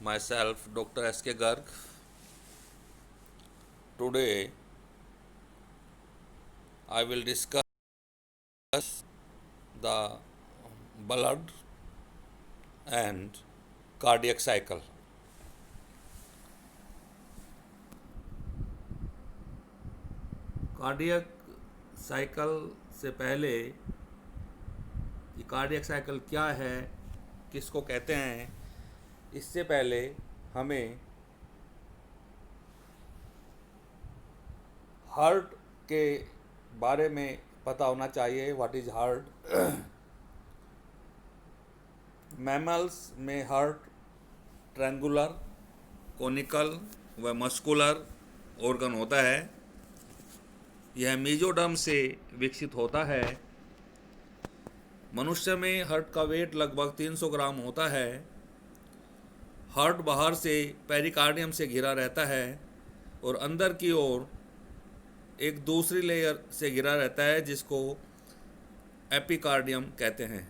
myself Dr. S.K. Garg. Today I will discuss the blood and cardiac cycle. Cardiac cycle से पहले कि cardiac cycle क्या है, किसको कहते हैं, इससे पहले हमें हार्ट के बारे में पता होना चाहिए. What is heart? मैमल्स में हार्ट ट्रायंगुलर, कोनिकल व मस्कुलर ऑर्गन होता है. यह मेसोडर्म से विकसित होता है. मनुष्य में हार्ट का वेट लगभग 300 ग्राम होता है. हार्ट बाहर से पेरिकार्डियम से घिरा रहता है और अंदर की ओर एक दूसरी लेयर से घिरा रहता है जिसको एपिकार्डियम कहते हैं.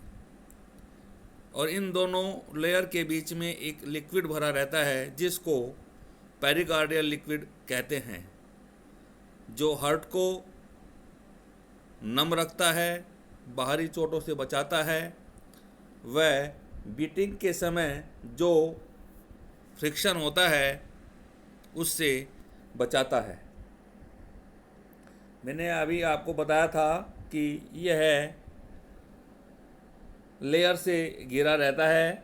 और इन दोनों लेयर के बीच में एक लिक्विड भरा रहता है जिसको पेरिकार्डियल लिक्विड कहते हैं, जो हार्ट को नम रखता है, बाहरी चोटों से बचाता है, वह बीटिंग के समय जो फ्रिक्शन होता है उससे बचाता है. मैंने अभी आपको बताया था कि यह लेयर से घिरा रहता है.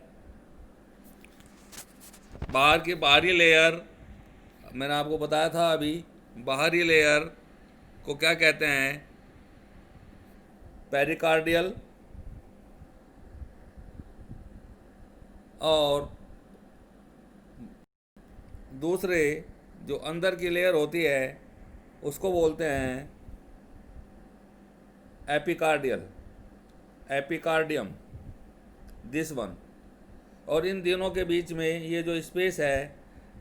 बाहर की बाहरी लेयर, मैंने आपको बताया था अभी, बाहरी लेयर को क्या कहते हैं? पेरिकार्डियल. और दूसरे जो अंदर की लेयर होती है उसको बोलते हैं एपिकार्डियम, दिस वन. और इन दोनों के बीच में ये जो स्पेस है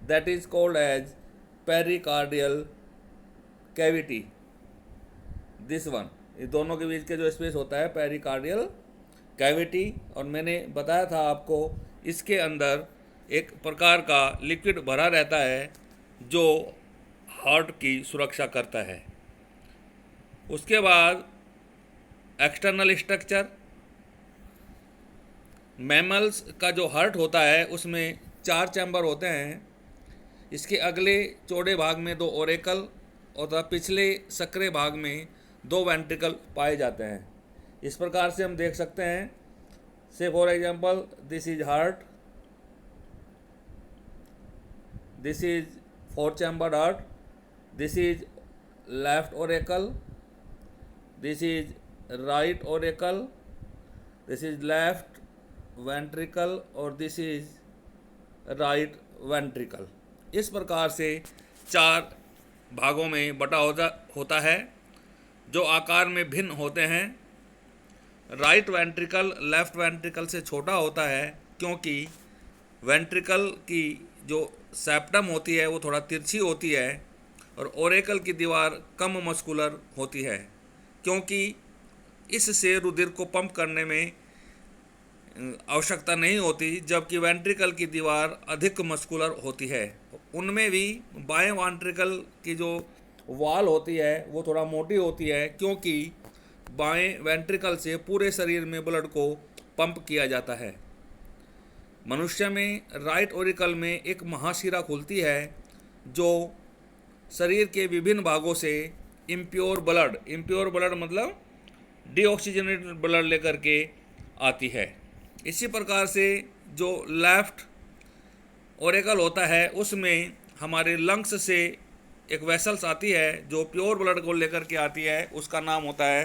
that is called as pericardial cavity, this one. इस दोनों के बीच के जो स्पेस होता है पेरिकार्डियल कैविटी. और मैंने बताया था आपको इसके अंदर एक प्रकार का लिक्विड भरा रहता है जो हार्ट की सुरक्षा करता है. उसके बाद एक्सटर्नल स्ट्रक्चर. मैमल्स का जो हार्ट होता है उसमें 4 चैम्बर होते हैं. इसके अगले चौड़े भाग में 2 ओरेकल और पिछले सकरे भाग में 2 वेंट्रिकल पाए जाते हैं. इस प्रकार से हम देख सकते हैं. से for example, this is heart, this is 4 chamber heart, this is left Oracle, this is right Oracle, this is left ventricle और दिस इज राइट वेंट्रिकल. इस प्रकार से 4 भागों में बटा होता है जो आकार में भिन्न होते हैं. राइट वेंट्रिकल लेफ्ट वेंट्रिकल से छोटा होता है क्योंकि वेंट्रिकल की जो सेप्टम होती है वो थोड़ा तिरछी होती है और ओरेकल की दीवार कम मस्कुलर होती है क्योंकि इससे रुधिर को पंप करने में आवश्यकता नहीं होती, जबकि वेंट्रिकल की दीवार अधिक मस्कुलर होती है. उनमें भी बाएं वेंट्रिकल की जो वॉल होती है वो थोड़ा मोटी होती है क्योंकि बाएं वेंट्रिकल से पूरे शरीर में ब्लड को पंप किया जाता है. मनुष्य में राइट ओरिकल में एक महाशिरा खुलती है जो शरीर के विभिन्न भागों से इम्प्योर ब्लड मतलब डीऑक्सीजनेटेड ब्लड लेकर के आती है. इसी प्रकार से जो लेफ्ट ओरेकल होता है उसमें हमारे लंग्स से एक वेसल्स आती है जो प्योर ब्लड को लेकर के आती है, उसका नाम होता है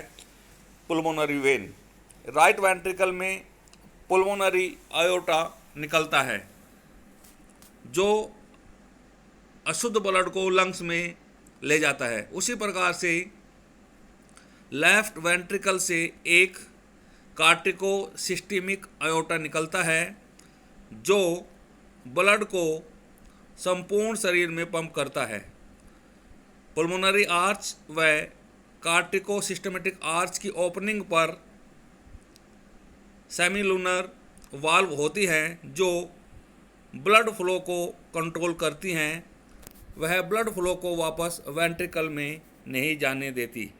पुल्मोनरी वेन. राइट वेंट्रिकल में पुल्मोनरी आयोटा निकलता है जो अशुद्ध ब्लड को लंग्स में ले जाता है. उसी प्रकार से लेफ्ट वेंट्रिकल से एक कार्टिकोसिस्टेमिक आयोटा निकलता है जो ब्लड को संपूर्ण शरीर में पंप करता है. पुल्मोनरी आर्च व कार्टिकोसिस्टेमेटिक आर्च की ओपनिंग पर सेमीलूनर वाल्व होती हैं जो ब्लड फ्लो को कंट्रोल करती हैं, वह ब्लड फ्लो को वापस वेंट्रिकल में नहीं जाने देती।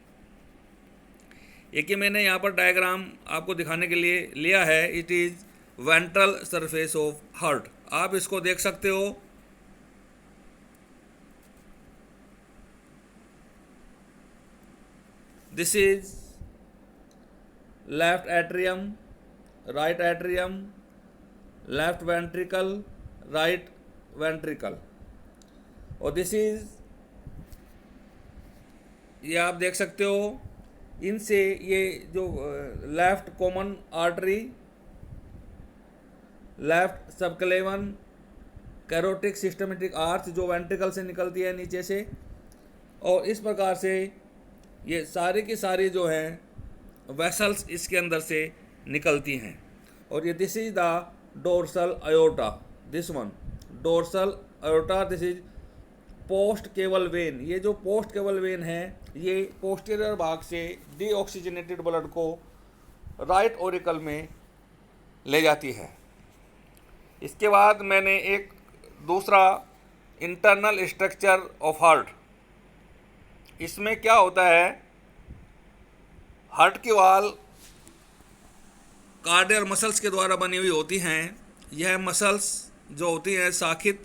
एक ही मैंने यहाँ पर डायग्राम आपको दिखाने के लिए लिया है। It is ventral surface of heart. आप इसको देख सकते हो। This is left atrium, right atrium, left ventricle, right ventricle, और दिस इज, ये आप देख सकते हो। इनसे ये जो left common artery, left subclavian, carotid systematic arch जो वेंट्रिकल से निकलती है नीचे से, और इस प्रकार से ये सारी की सारी जो हैं वेसल्स इसके अंदर से निकलती हैं। और ये this is the dorsal aorta, this one dorsal aorta, this is post caval vein. ये जो पोस्ट केवल वेन है ये पोस्टीरियर भाग से डीऑक्सीजनेटेड ब्लड को राइट ओरिकल में ले जाती है। इसके बाद मैंने एक दूसरा इंटरनल स्ट्रक्चर ऑफ हार्ट, इसमें क्या होता है, हार्ट की वाल कार्डियल मसल्स के द्वारा बनी हुई होती हैं। यह मसल्स जो होती हैं साखित,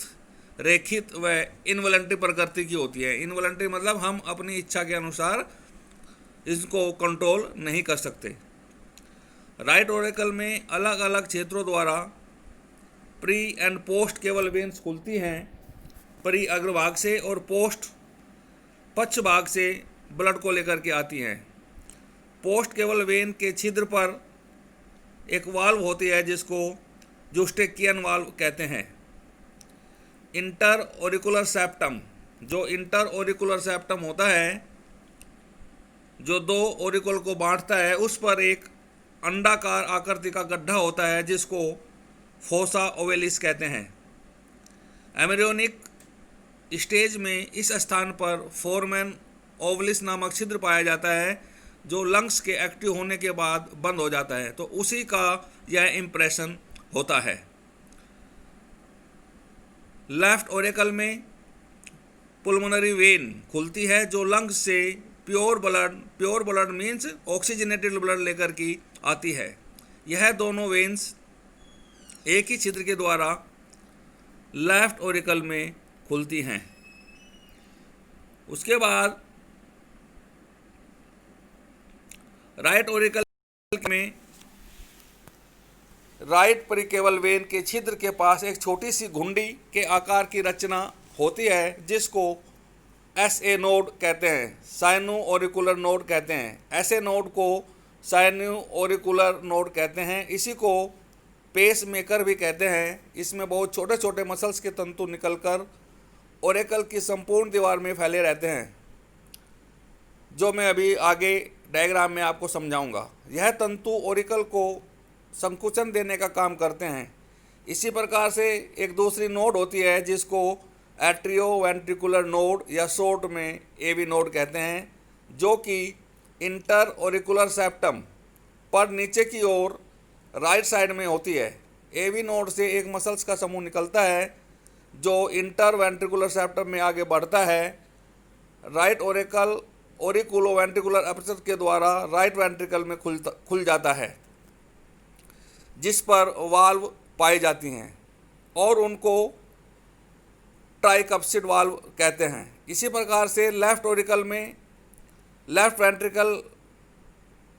रेखित व इनवॉलंटरी प्रकृति की होती है। इनवॉलंटरी मतलब हम अपनी इच्छा के अनुसार इसको कंट्रोल नहीं कर सकते। राइट ओरिकल में अलग अलग क्षेत्रों द्वारा प्री एंड पोस्ट केवल वेन्स खुलती हैं। प्री अग्रभाग से और पोस्ट पश्च भाग से ब्लड को लेकर के आती हैं। पोस्ट केवल वेन के छिद्र पर एक वाल्व होती है जिसको यूस्टेकियन वाल्व कहते हैं। इंटर ओरिकुलर सेप्टम, जो इंटर ओरिकुलर सेप्टम होता है जो दो ओरिकुल को बांटता है, उस पर एक अंडाकार आकृति का गड्ढा होता है जिसको फोसा ओवेलिस कहते हैं। एम्ब्रियोनिक स्टेज में इस स्थान पर फोरमेन ओवलिस नामक छिद्र पाया जाता है जो लंग्स के एक्टिव होने के बाद बंद हो जाता है, तो उसी का यह इम्प्रेशन होता है। लेफ्ट ओरिकल में पुल्मोनरी वेन खुलती है जो लंग्स से pure blood means oxygenated blood लेकर की आती है। यह दोनों वेन्स एक ही छिद्र के द्वारा लेफ्ट ओरिकल में खुलती हैं। उसके बाद राइट ओरिकल में राइट परिकेवल वेन के छिद्र के पास एक छोटी सी घुंडी के आकार की रचना होती है जिसको SA नोड कहते हैं, साइनो ओरिकुलर नोड कहते हैं। ऐसे नोड को साइनो ओरिकुलर नोड कहते हैं। इसी को पेस मेकर भी कहते हैं। इसमें बहुत छोटे छोटे मसल्स के तंतु निकलकर ओरिकल की संपूर्ण दीवार में फैले रहते हैं, जो मैं अभी आगे डायग्राम में आपको समझाऊंगा। यह तंतु ओरिकल को संकुचन देने का काम करते हैं। इसी प्रकार से एक दूसरी नोड होती है जिसको एट्रियो वेंट्रिकुलर नोड या शॉर्ट में AV नोड कहते हैं, जो कि इंटर ओरिकुलर सेप्टम पर नीचे की ओर राइट साइड में होती है। AV नोड से एक मसल्स का समूह निकलता है जो इंटर वेंट्रिकुलर सेप्टम में आगे बढ़ता है। राइट ओरिकल ओरिकुलो वेंट्रिकुलर अपर्चर के द्वारा राइट वेंट्रिकल में खुल जाता है, जिस पर वाल्व पाई जाती हैं और उनको ट्राइकप्सिड वाल्व कहते हैं। इसी प्रकार से लेफ्ट ओरिकल में लेफ्ट वेंट्रिकल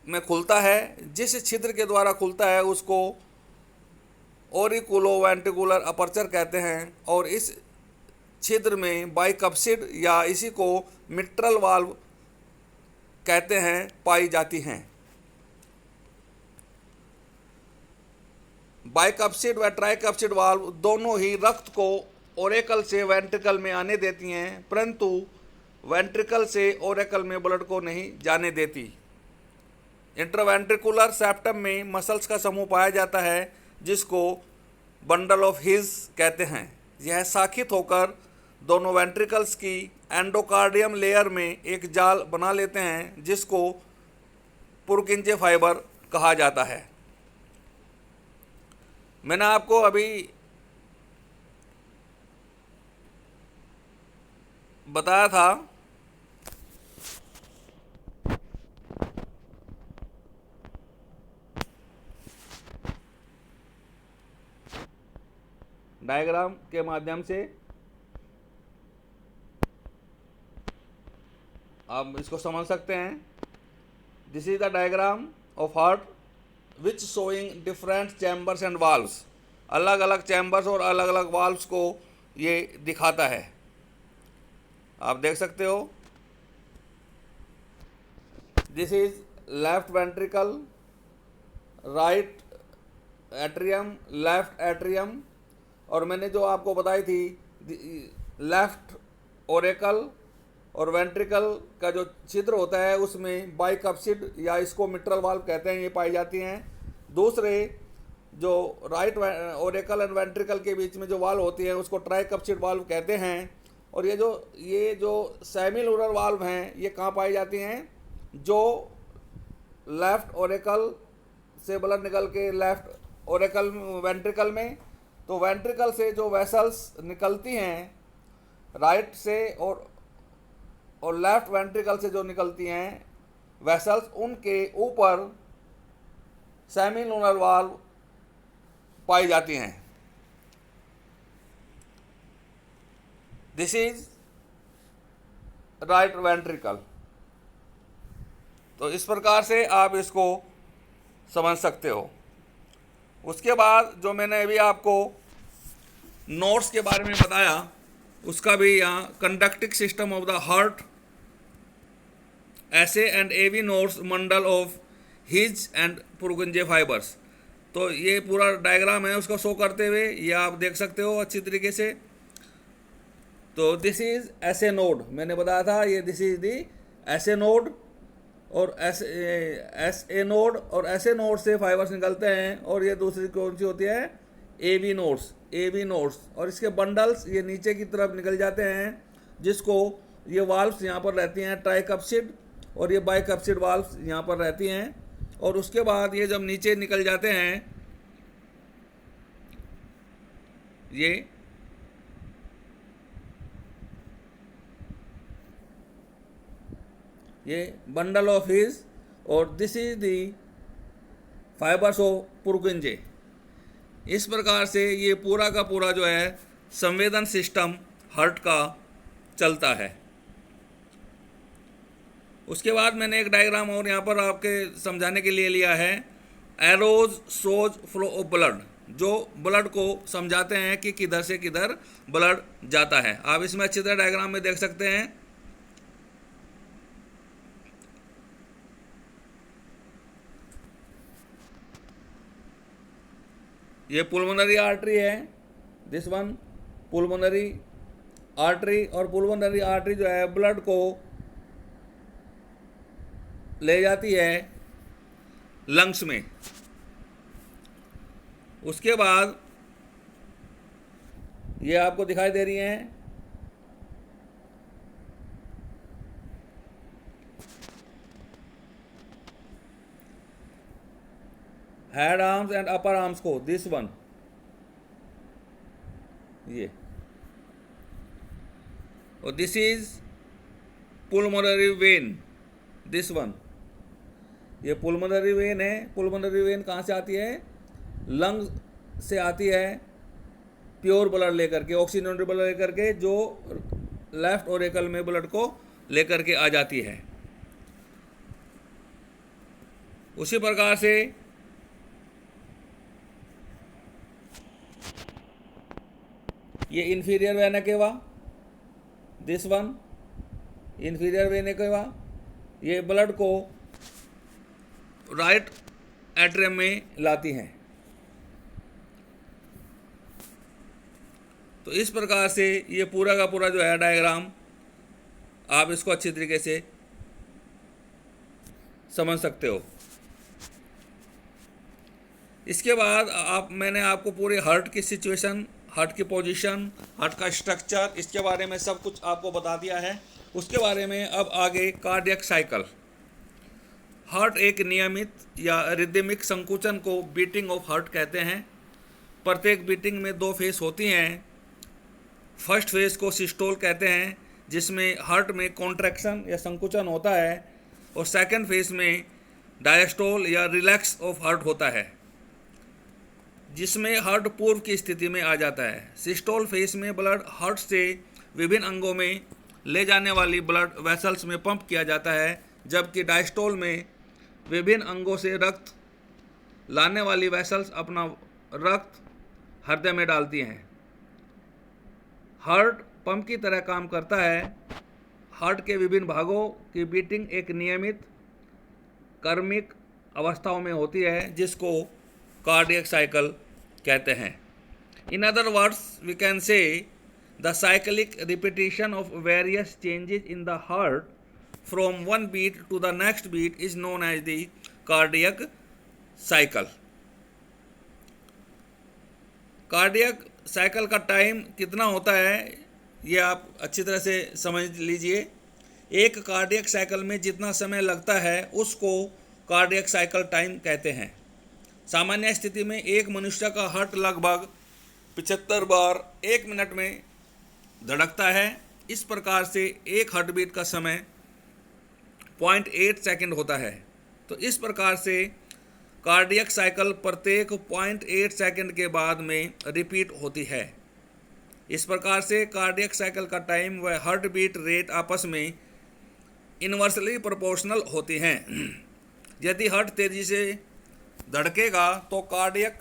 में खुलता है, जिस छिद्र के द्वारा खुलता है उसको ओरिकुलो वेंट्रिकुलर अपर्चर कहते हैं, और इस छिद्र में बाइकप्सिड या इसी को मिट्रल वाल्व कहते हैं पाई जाती हैं। बाइकप्सिड व ट्राइकप्सिड वाल्व दोनों ही रक्त को ओरिकल से वेंट्रिकल में आने देती हैं, परंतु वेंट्रिकल से ओरिकल में ब्लड को नहीं जाने देती। इंटरवेंट्रिकुलर सेप्टम में मसल्स का समूह पाया जाता है जिसको बंडल ऑफ हिज कहते हैं। यह शाखित होकर दोनों वेंट्रिकल्स की एंडोकार्डियम लेयर में एक जाल बना लेते हैं जिसको पुरकिंजे फाइबर कहा जाता है। मैंने आपको अभी बताया था डायग्राम के माध्यम से आप इसको समझ सकते हैं। This is the diagram of heart which showing different chambers and valves. अलग अलग चैम्बर्स और अलग अलग वाल्व्स को ये दिखाता है, आप देख सकते हो। This is left ventricle, right atrium, left atrium, और मैंने जो आपको बताई थी लेफ्ट ओरेकल और वेंट्रिकल का जो छिद्र होता है उसमें बाइकप्सिड या इसको मिट्रल वाल्व कहते हैं, ये पाई जाती हैं। दूसरे जो राइट ओरेकल एंड वेंट्रिकल के बीच में जो वाल्व होती है उसको ट्राइकप्सिड वाल्व कहते हैं। और ये जो सेमिलुरल वाल्व हैं ये कहाँ पाई जाती हैं? जो लेफ्ट ओरेकल से ब्लड निकल के लेफ्ट ओरेकल वेंट्रिकल में, तो वेंट्रिकल से जो वेसल्स निकलती हैं राइट से और लेफ्ट वेंट्रिकल से जो निकलती हैं वेसल्स, उनके ऊपर सेमिलुनर वाल्व पाई जाती हैं। This is right ventricle. तो इस प्रकार से आप इसको समझ सकते हो। उसके बाद जो मैंने अभी आपको नोड्स के बारे में बताया उसका भी यहाँ conducting system of the heart, SA and AV nodes, bundle of His and Purkinje fibres. तो ये पूरा डायग्राम है उसको शो करते हुए, ये आप देख सकते हो अच्छी तरीके से। तो दिस इज एसे नोड, मैंने बताया था ये this is the essay node, और एस ए नोड, और ऐसे नोड से फाइबर्स निकलते हैं। और ये दूसरी कौन सी होती है? ए बी नोड्स, और इसके बंडल्स ये नीचे की तरफ निकल जाते हैं, जिसको ये वाल्व्स यहाँ पर रहती हैं ट्राइकप्सिड, और ये बाइकप्सिड वाल्व्स यहाँ पर रहती हैं। और उसके बाद ये जब नीचे निकल जाते हैं ये बंडल ऑफ हिज, और this is the fibres of Purkinje. इस प्रकार से ये पूरा का पूरा जो है संवेदन सिस्टम हार्ट का चलता है। उसके बाद मैंने एक डायग्राम और यहाँ पर आपके समझाने के लिए लिया है, arrows shows flow of blood, जो ब्लड को समझाते हैं कि किधर से किधर ब्लड जाता है। आप इसमें अच्छी तरह डायग्राम में देख सकते हैं। ये पुलमोनरी आर्टरी है, दिस वन पुलमोनरी आर्टरी, और पुलमोनरी आर्टरी जो है ब्लड को ले जाती है लंग्स में। उसके बाद ये आपको दिखाई दे रही हैं head arms and upper arms को, दिस वन, ये, और this is pulmonary when, this one, ये पुलमोनरी वेन है। पुलमोनरी वेन कहाँ से आती है? लंग से आती है, प्योर ब्लड लेकर के, ऑक्सीजनेटेड ब्लड लेकर के, जो लेफ्ट ओरेकल में ब्लड को लेकर के आ जाती है। उसी प्रकार से ये inferior vena cava, this one inferior vena cava, ये ब्लड को राइट एट्रियम में लाती हैं। तो इस प्रकार से ये पूरा का पूरा जो है डायग्राम आप इसको अच्छी तरीके से समझ सकते हो। इसके बाद मैंने आपको पूरे हार्ट की सिचुएशन, हार्ट की पोजीशन, हार्ट का स्ट्रक्चर, इसके बारे में सब कुछ आपको बता दिया है। उसके बारे में अब आगे कार्डियक साइकिल। हार्ट एक नियमित या रिदमिक संकुचन को बीटिंग ऑफ हार्ट कहते हैं। प्रत्येक बीटिंग में 2 फेज होती हैं। फर्स्ट फेज को सिस्टोल कहते हैं, जिसमें हार्ट में कॉन्ट्रैक्शन या संकुचन होता है, और सेकंड फेज में डायस्टोल या रिलैक्स ऑफ हार्ट होता है, जिसमें हार्ट पूर्व की स्थिति में आ जाता है। सिस्टोल फेज में ब्लड हार्ट से विभिन्न अंगों में ले जाने वाली ब्लड वेसल्स में पंप किया जाता है, जबकि डायस्टोल में विभिन्न अंगों से रक्त लाने वाली वेसल्स अपना रक्त हृदय में डालती हैं। हार्ट पंप की तरह काम करता है। हार्ट के विभिन्न भागों की बीटिंग एक नियमित क्रमिक अवस्थाओं में होती है, जिसको कार्डियक साइकिल कहते हैं। In other words we can say the cyclic repetition of various changes in the heart from one beat to the next beat is known as the cardiac cycle. Cardiac cycle का time कितना होता है ये आप अच्छी तरह से समझ लीजिए। एक कार्डियक साइकिल में जितना समय लगता है उसको कार्डियक साइकिल टाइम कहते हैं। सामान्य स्थिति में एक मनुष्य का हार्ट लगभग 75 बार 1 मिनट में धड़कता है। इस प्रकार से एक हार्ट बीट का समय 0.8 सेकंड होता है। तो इस प्रकार से कार्डियक साइकिल प्रत्येक 0.8 सेकंड के बाद में रिपीट होती है। इस प्रकार से कार्डियक साइकिल का टाइम व हार्ट बीट रेट आपस में इनवर्सली प्रोपोर्शनल होती हैं। यदि हार्ट तेजी से धड़केगा तो कार्डियक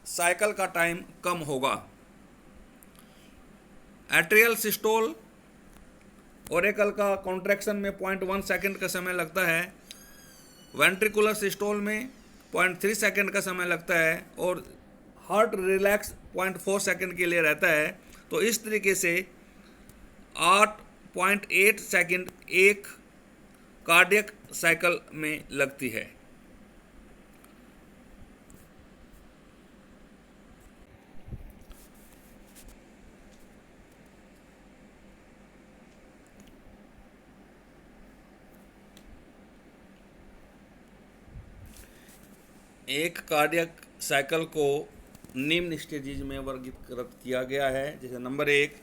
साइकिल का टाइम कम होगा। एट्रियल सिस्टोल ओरेकल का कॉन्ट्रैक्शन में 0.1 सेकंड का समय लगता है। वेंट्रिकुलर सिस्टोल में 0.3 सेकंड का समय लगता है और हार्ट रिलैक्स 0.4 सेकंड के लिए रहता है। तो इस तरीके से 8.8 सेकंड एक कार्डियक साइकिल में लगती है। एक कार्डियक साइकिल को निम्न स्टेजेज में वर्गीकृत किया गया है। जैसे नंबर 1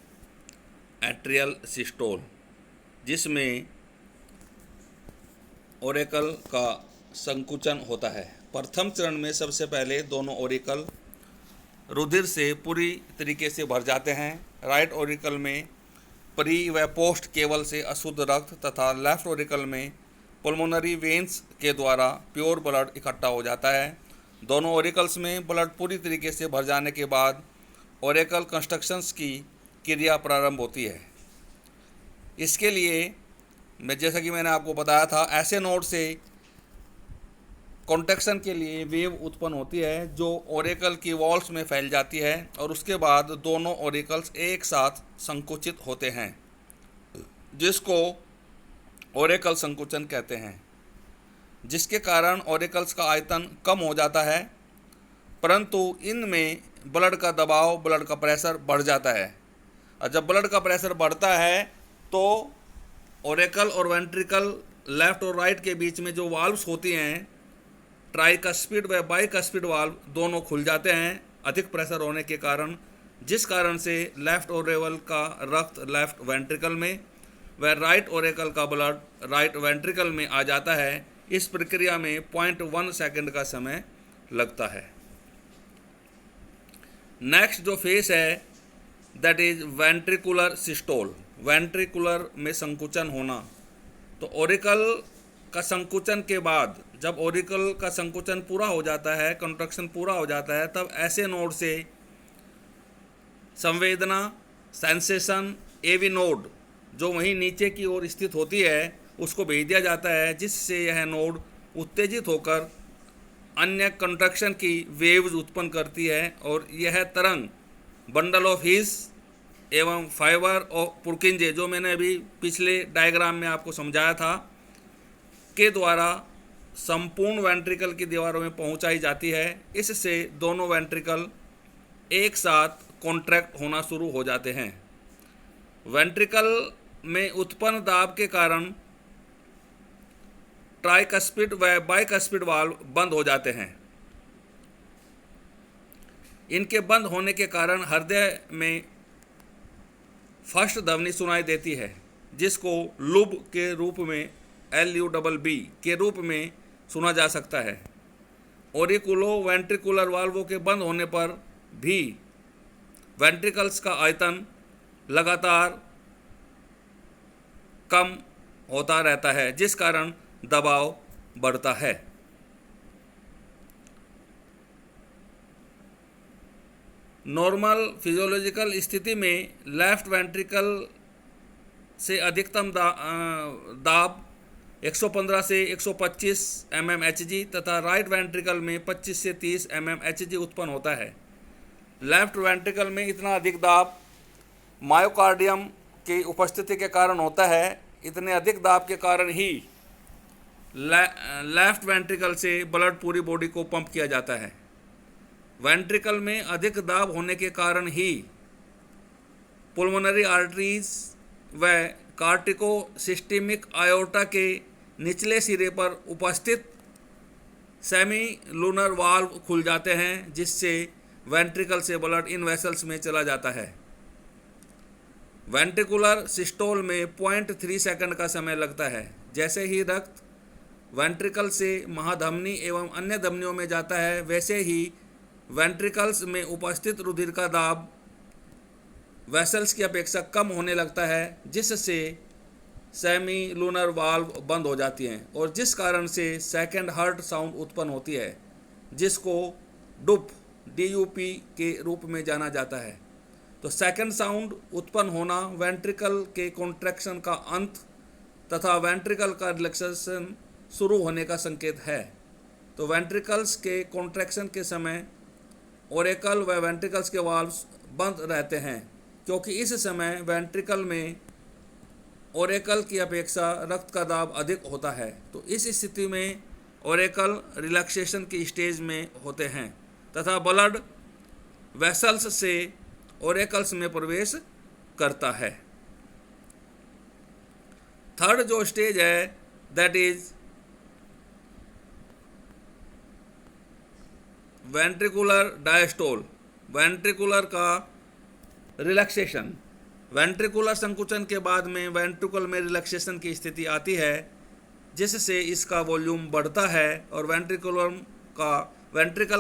एट्रियल सिस्टोल, जिसमें ओरेकल का संकुचन होता है। प्रथम चरण में सबसे पहले दोनों ओरिकल रुधिर से पूरी तरीके से भर जाते हैं। राइट ओरिकल में प्री व पोस्ट केवल से अशुद्ध रक्त तथा लेफ्ट ओरिकल में पुल्मोनरी वेन्स के द्वारा प्योर ब्लड इकट्ठा हो जाता है। दोनों ओरिकल्स में ब्लड पूरी तरीके से भर जाने के बाद ओरेकल कंस्ट्रक्शंस की क्रिया प्रारंभ होती है। इसके लिए जैसा कि मैंने आपको बताया था, ऐसे नोड से कॉन्ट्रैक्शन के लिए वेव उत्पन्न होती है जो ओरेकल की वॉल्स में फैल जाती है और उसके बाद दोनों ओरिकल्स एक साथ संकुचित होते हैं, जिसको ओरेकल संकुचन कहते हैं, जिसके कारण ओरिकल्स का आयतन कम हो जाता है, परंतु इनमें ब्लड का दबाव, ब्लड का प्रेशर बढ़ जाता है। और जब ब्लड का प्रेशर बढ़ता है तो ओरेकल और वेंट्रिकल लेफ्ट और राइट के बीच में जो वाल्व्स होती हैं, ट्राइकस्पिड व बाइकस्पिड वाल्व दोनों खुल जाते हैं अधिक प्रेशर होने के कारण, जिस कारण से लेफ्ट ओरेकल का रक्त लेफ्ट वेंट्रिकल में व राइट ओरेकल का ब्लड राइट वेंट्रिकल में आ जाता है। इस प्रक्रिया में 0.1 सेकंड का समय लगता है। नेक्स्ट जो फेस है that is ventricular systole, ventricular में संकुचन होना। तो ओरिकल का संकुचन के बाद जब ओरिकल का संकुचन पूरा हो जाता है, कंट्रक्शन पूरा हो जाता है, तब ऐसे नोड से संवेदना सेंसेशन एवी नोड जो वहीं नीचे की ओर स्थित होती है उसको भेज दिया जाता है, जिससे यह नोड उत्तेजित होकर अन्य कंट्रक्शन की वेव्स उत्पन्न करती है और यह तरंग बंडल ऑफ हिस एवं फाइबर ऑफ पुर्किंजे, जो मैंने अभी पिछले डायग्राम में आपको समझाया था, के द्वारा संपूर्ण वेंट्रिकल की दीवारों में पहुंचाई जाती है। इससे दोनों वेंट्रिकल एक साथ कॉन्ट्रैक्ट होना शुरू हो जाते हैं। वेंट्रिकल में उत्पन्न दाब के कारण ट्राइकस्पिड व बाइकस्पिड वाल्व बंद हो जाते हैं। इनके बंद होने के कारण हृदय में फर्स्ट ध्वनि सुनाई देती है। जिसको लुब के रूप में LUBB के रूप में सुना जा सकता है। ऑरिकुलो वेंट्रिकुलर वाल्वों के बंद होने पर भी वेंट्रिकल्स का आयतन लगातार कम होता रहता है, जिस कारण दबाव बढ़ता है। नॉर्मल फिजियोलॉजिकल स्थिति में लेफ्ट वेंट्रिकल से अधिकतम दाब 115 से 125 mmHg तथा राइट वेंट्रिकल में 25 से 30 mmHg उत्पन्न होता है। लेफ्ट वेंट्रिकल में इतना अधिक दाब मायोकार्डियम की उपस्थिति के कारण होता है। इतने अधिक दाब के कारण ही लेफ्ट वेंट्रिकल से ब्लड पूरी बॉडी को पंप किया जाता है। वेंट्रिकल में अधिक दाब होने के कारण ही पुल्मोनरी आर्टरीज व कार्टिको-सिस्टेमिक आयोर्टा के निचले सिरे पर उपस्थित सेमी लूनर वाल्व खुल जाते हैं, जिससे वेंट्रिकल से ब्लड इन वेसल्स में चला जाता है। वेंट्रिकुलर सिस्टोल में 0.3 सेकंड का समय लगता है। जैसे ही रक्त वेंट्रिकल से महाधमनी एवं अन्य धमनियों में जाता है, वैसे ही वेंट्रिकल्स में उपस्थित रुधिर का दाब वेसल्स की अपेक्षा कम होने लगता है, जिससे सेमी लूनर वाल्व बंद हो जाती हैं और जिस कारण से सेकंड हार्ट साउंड उत्पन्न होती है, जिसको DUP के रूप में जाना जाता है। तो सेकंड साउंड उत्पन्न होना वेंट्रिकल के कॉन्ट्रैक्शन का अंत तथा वेंट्रिकल का रिलैक्सेशन शुरू होने का संकेत है। तो वेंट्रिकल्स के कॉन्ट्रैक्शन के समय ओरेकल व वेंट्रिकल्स के वाल्व्स बंद रहते हैं, क्योंकि इस समय वेंट्रिकल में ओरेकल की अपेक्षा रक्त का दाब अधिक होता है। तो इस स्थिति में ओरेकल रिलैक्सेशन की स्टेज में होते हैं तथा ब्लड वेसल्स से ओरेकल्स में प्रवेश करता है। थर्ड जो स्टेज है that is ventricular diastole. Ventricular का रिलैक्सेशन। वेंट्रिकुलर संकुचन के बाद में वेंट्रिकल में रिलैक्सेशन की स्थिति आती है, जिससे इसका वॉल्यूम बढ़ता है और वेंट्रिकल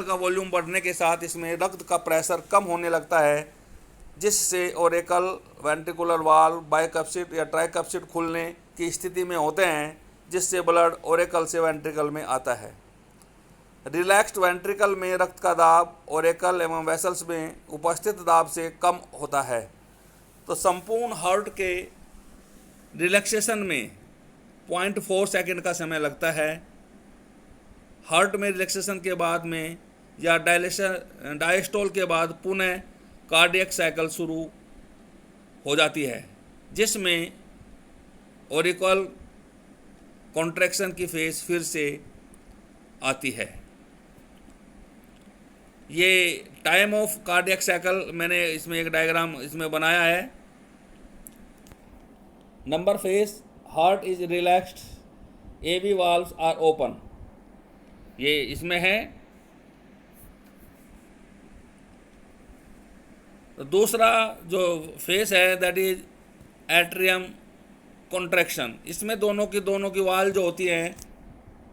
का वॉल्यूम बढ़ने के साथ इसमें रक्त का प्रेशर कम होने लगता है, जिससे ओरेकल वेंट्रिकुलर वाल्व बाइकप्सिड या ट्राइकप्सिड खुलने की स्थिति में होते हैं, जिससे ब्लड ओरेकल से वेंट्रिकल में आता है। रिलैक्स्ड वेंट्रिकल में रक्त का दाब ओरेकल एवं वेसल्स में उपस्थित दाब से कम होता है। तो संपूर्ण हार्ट के रिलैक्सेशन में 0.4 सेकंड का समय लगता है। हार्ट में रिलैक्सेशन के बाद में या डायस्टोल के बाद पुनः कार्डियक साइकिल शुरू हो जाती है, जिसमें ओरिकल कॉन्ट्रैक्शन की फेज फिर से आती है। ये टाइम ऑफ कार्डियक साइकिल मैंने इसमें एक डायग्राम इसमें बनाया है। Number phase heart is relaxed, AV valves are open, ये इसमें है। तो दूसरा जो फेज है दैट इज एट्रियम कॉन्ट्रैक्शन। इसमें दोनों की वाल्व जो होती हैं,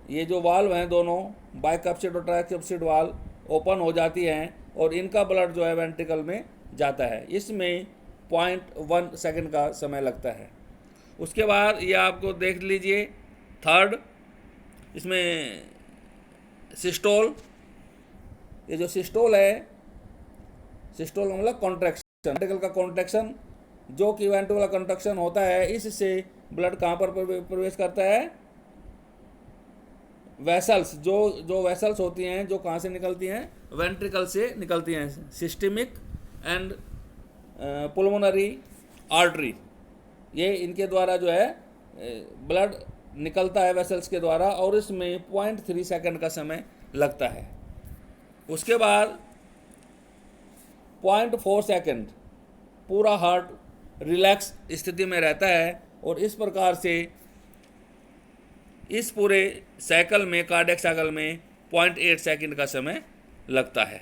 ये जो वाल्व हैं दोनों बाइकप्सिड और ट्राइकप्सिड वाल्व ओपन हो जाती हैं और इनका ब्लड जो है वेंट्रिकल में जाता है। इसमें 0.1 सेकंड का समय लगता है। उसके बाद ये आपको देख लीजिए थर्ड, इसमें सिस्टोल। ये जो सिस्टोल है, सिस्टोल मतलब कॉन्ट्रैक्शन, वेंट्रिकल का कॉन्ट्रैक्शन, जो कि वेंट्रिकुलर कॉन्ट्रैक्शन होता है, इससे ब्लड कहाँ पर प्रवेश करता है? वेसल्स, जो वेसल्स होती हैं जो कहाँ से निकलती हैं? वेंट्रिकल से निकलती हैं। सिस्टेमिक एंड पुल्मोनरी आर्टरी, ये इनके द्वारा जो है ब्लड निकलता है वेसल्स के द्वारा और इसमें 0.3 सेकंड का समय लगता है। उसके बाद 0.4 सेकंड पूरा हार्ट रिलैक्स स्थिति में रहता है और इस प्रकार से इस पूरे साइकिल में, कार्डियक साइकिल में 0.8 सेकंड का समय लगता है।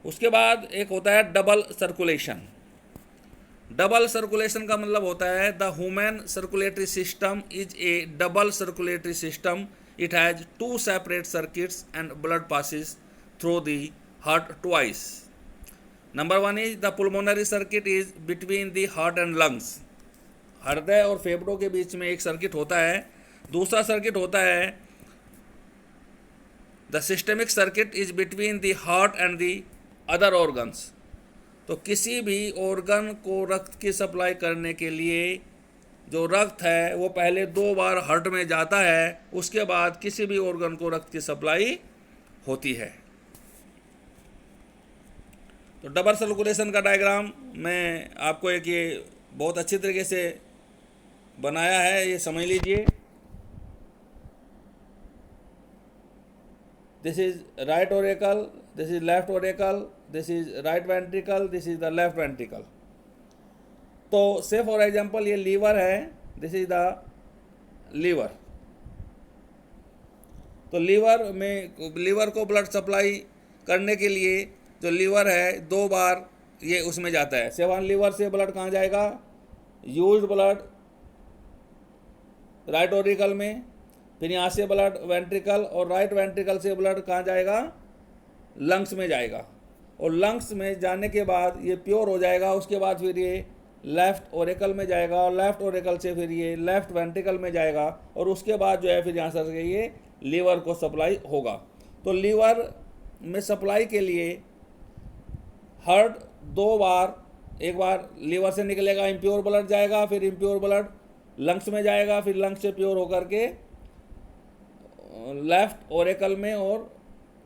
उसके बाद एक होता है डबल सर्कुलेशन। डबल सर्कुलेशन का मतलब होता है the human circulatory system is a double circulatory system, it has two separate circuits and blood passes through the heart twice. Number 1 is the pulmonary circuit is between the heart and lungs, हृदय और फेफड़ों के बीच में एक circuit होता है। दूसरा circuit होता है the systemic circuit is between the heart and the other organs. तो किसी भी ऑर्गन को रक्त की सप्लाई करने के लिए जो रक्त है वो पहले 2 बार हार्ट में जाता है, उसके बाद किसी भी ऑर्गन को रक्त की सप्लाई होती है। तो डबल सर्कुलेशन का डायग्राम मैं आपको एक ये बहुत अच्छी तरीके से बनाया है, ये समझ लीजिए। This is right auricle, this is left auricle, this is right ventricle, this is the left ventricle. तो से फॉर एग्जांपल ये लीवर है, दिस इज द लीवर। तो लीवर को ब्लड सप्लाई करने के लिए जो लीवर है 2 बार ये उसमें जाता है। सेवन लीवर से ब्लड कहाँ जाएगा, यूज्ड ब्लड राइट ऑरिकल में, फिर यहाँ से ब्लड वेंट्रिकल, और राइट वेंट्रिकल से ब्लड कहाँ जाएगा, लंग्स में जाएगा। और लंग्स में जाने के बाद ये प्योर हो जाएगा, उसके बाद फिर ये लेफ्ट ऑरिकल में जाएगा, और लेफ्ट ऑरिकल से फिर ये लेफ्ट वेंट्रिकल में जाएगा, और उसके बाद जो है फिर यहाँ से ये लीवर को सप्लाई होगा। तो लीवर में सप्लाई के लिए हार्ट 2 बार, एक बार लीवर से निकलेगा, इम्प्योर ब्लड जाएगा, फिर इम्प्योर ब्लड लंग्स में जाएगा, फिर लंग्स से प्योर होकर के लेफ्ट ऑरिकल में और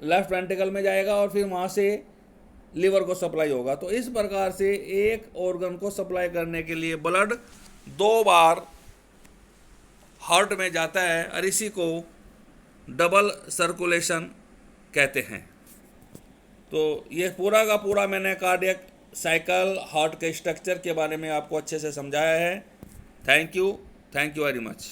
लेफ्ट वेंट्रिकल में जाएगा, और फिर वहाँ से लीवर को सप्लाई होगा। तो इस प्रकार से एक ऑर्गन को सप्लाई करने के लिए ब्लड 2 बार हार्ट में जाता है, और इसी को डबल सर्कुलेशन कहते हैं। तो ये पूरा का पूरा मैंने कार्डियक साइकिल, हार्ट के स्ट्रक्चर के बारे में आपको अच्छे से समझाया है। Thank you very much.